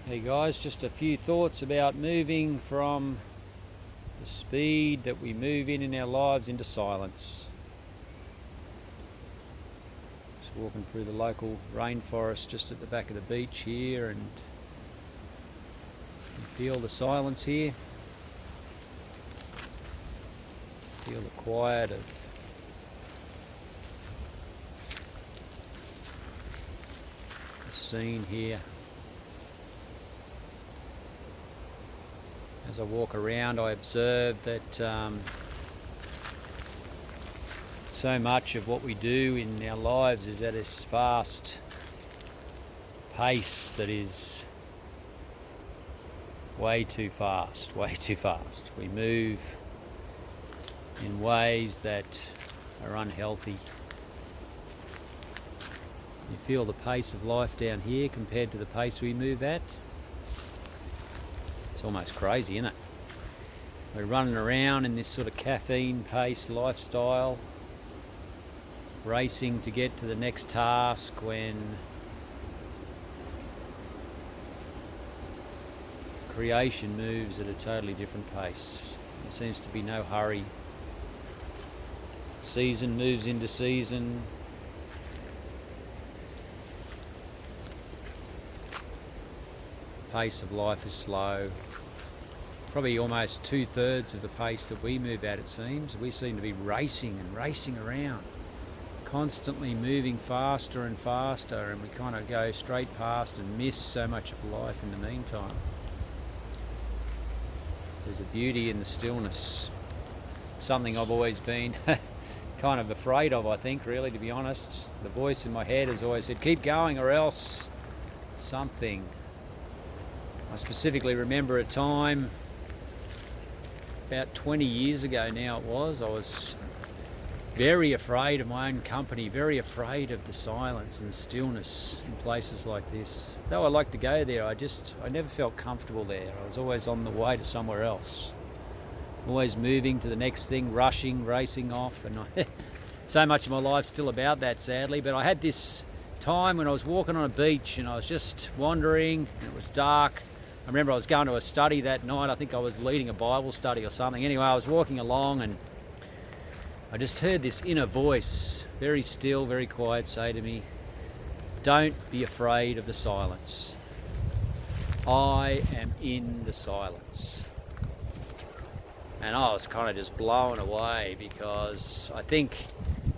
Hey guys, just a few thoughts about moving from the speed that we move in our lives into silence. Just walking through the local rainforest just at the back of the beach here, and you feel the silence here. Feel the quiet of the scene here. As I walk around, I observe that so much of what we do in our lives is at this fast pace that is way too fast. We move in ways that are unhealthy. You feel the pace of life down here compared to the pace we move at. It's almost crazy, isn't it? We're running around in this sort of caffeine-paced lifestyle, racing to get to the next task when creation moves at a totally different pace. There seems to be no hurry. Season moves into season. Pace of life is slow. Probably almost 2/3 of the pace that we move at, it seems. We seem to be racing around, constantly moving faster and faster, and we kind of go straight past and miss so much of life in the meantime. There's a beauty in the stillness, something I've always been kind of afraid of, I think, really, to be honest. The voice in my head has always said, keep going or else something. I specifically remember a time about 20 years ago now I was very afraid of my own company, very afraid of the silence and the stillness in places like this. Though I like to go there, I never felt comfortable there. I was always on the way to somewhere else, always moving to the next thing, rushing, racing off, and so much of my life's still about that, sadly. But I had this time when I was walking on a beach and I was just wandering, and it was dark. I remember I was going to a study that night. I think I was leading a Bible study or something. Anyway, I was walking along and I just heard this inner voice, very still, very quiet, say to me, don't be afraid of the silence. I am in the silence. And I was kind of just blown away, because I think,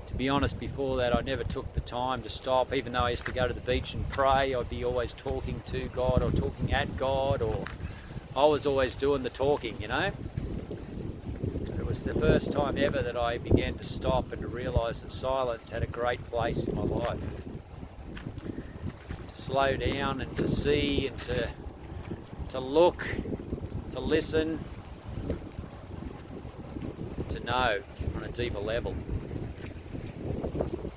to be honest, before that I never took the time to stop. Even though I used to go to the beach and pray, I'd be always talking to God or talking at God, or I was always doing the talking, you know. It was the first time ever that I began to stop and to realise that silence had a great place in my life. To slow down and to see and to look, to listen, to know on a deeper level.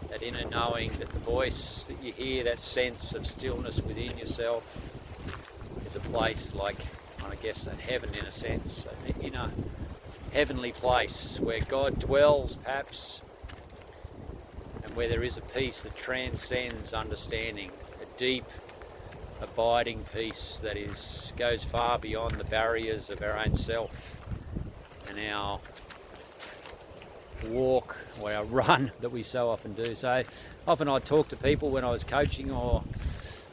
That inner knowing, that the voice that you hear, that sense of stillness within yourself, is a place like, I guess, a heaven in a sense, an inner heavenly place where God dwells perhaps, and where there is a peace that transcends understanding, a deep abiding peace that goes far beyond the barriers of our own self and our walk or our run that we so often do. So often I'd talk to people when I was coaching or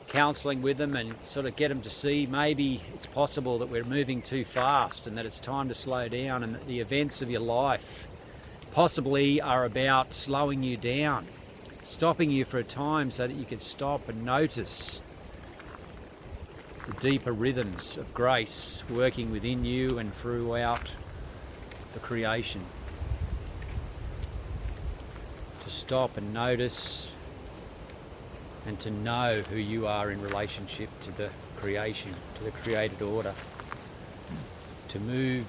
counselling with them and sort of get them to see maybe it's possible that we're moving too fast and that it's time to slow down, and that the events of your life possibly are about slowing you down, stopping you for a time so that you can stop and notice the deeper rhythms of grace working within you and throughout the creation. To stop and notice and to know who you are in relationship to the creation, to the created order. To move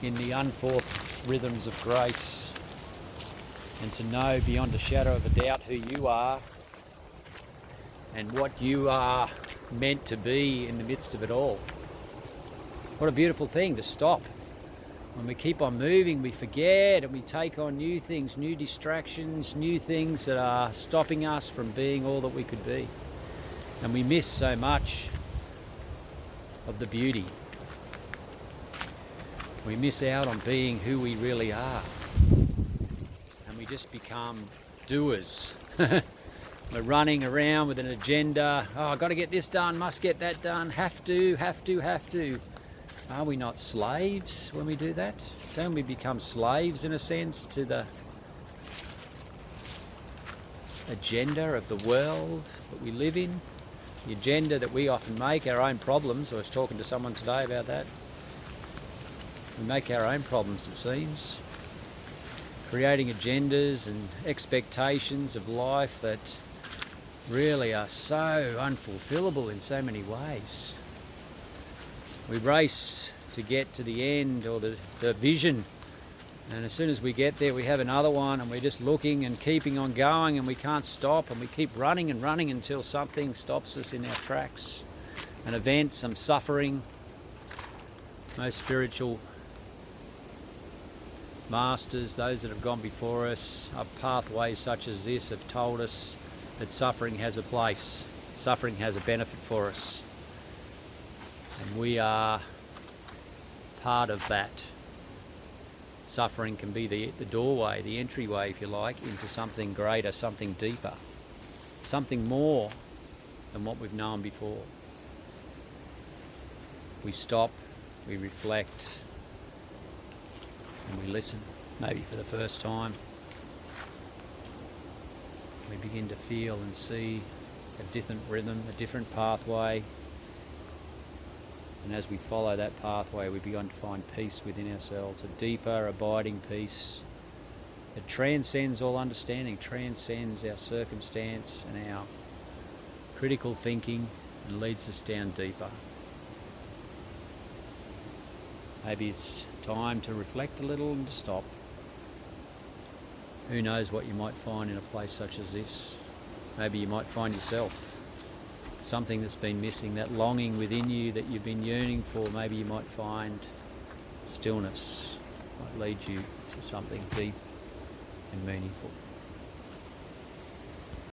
in the unforced rhythms of grace, and to know beyond a shadow of a doubt who you are and what you are meant to be in the midst of it all. What a beautiful thing to stop. When we keep on moving, we forget and we take on new things, new distractions, new things that are stopping us from being all that we could be. And we miss so much of the beauty. We miss out on being who we really are. And we just become doers. We're running around with an agenda. Oh, I've got to get this done, must get that done, have to. Are we not slaves when we do that? Don't we become slaves, in a sense, to the agenda of the world that we live in? The agenda that we often make our own problems. I was talking to someone today about that. We make our own problems, it seems. Creating agendas and expectations of life that really are so unfulfillable in so many ways. We race to get to the end, or the vision, and as soon as we get there we have another one, and we're just looking and keeping on going, and we can't stop, and we keep running and running until something stops us in our tracks. An event, some suffering. Most spiritual masters, those that have gone before us, up pathways such as this, have told us that suffering has a place, suffering has a benefit for us, and we are part of that. Suffering can be the doorway, the entryway, if you like, into something greater, something deeper, something more than what we've known before. We stop, we reflect, and we listen, maybe for the first time. We begin to feel and see a different rhythm, a different pathway. And as we follow that pathway, we begin to find peace within ourselves, a deeper, abiding peace that transcends all understanding, transcends our circumstance and our critical thinking, and leads us down deeper. Maybe it's time to reflect a little and to stop. Who knows what you might find in a place such as this? Maybe you might find yourself, something that's been missing, that longing within you that you've been yearning for. Maybe you might find stillness, might lead you to something deep and meaningful.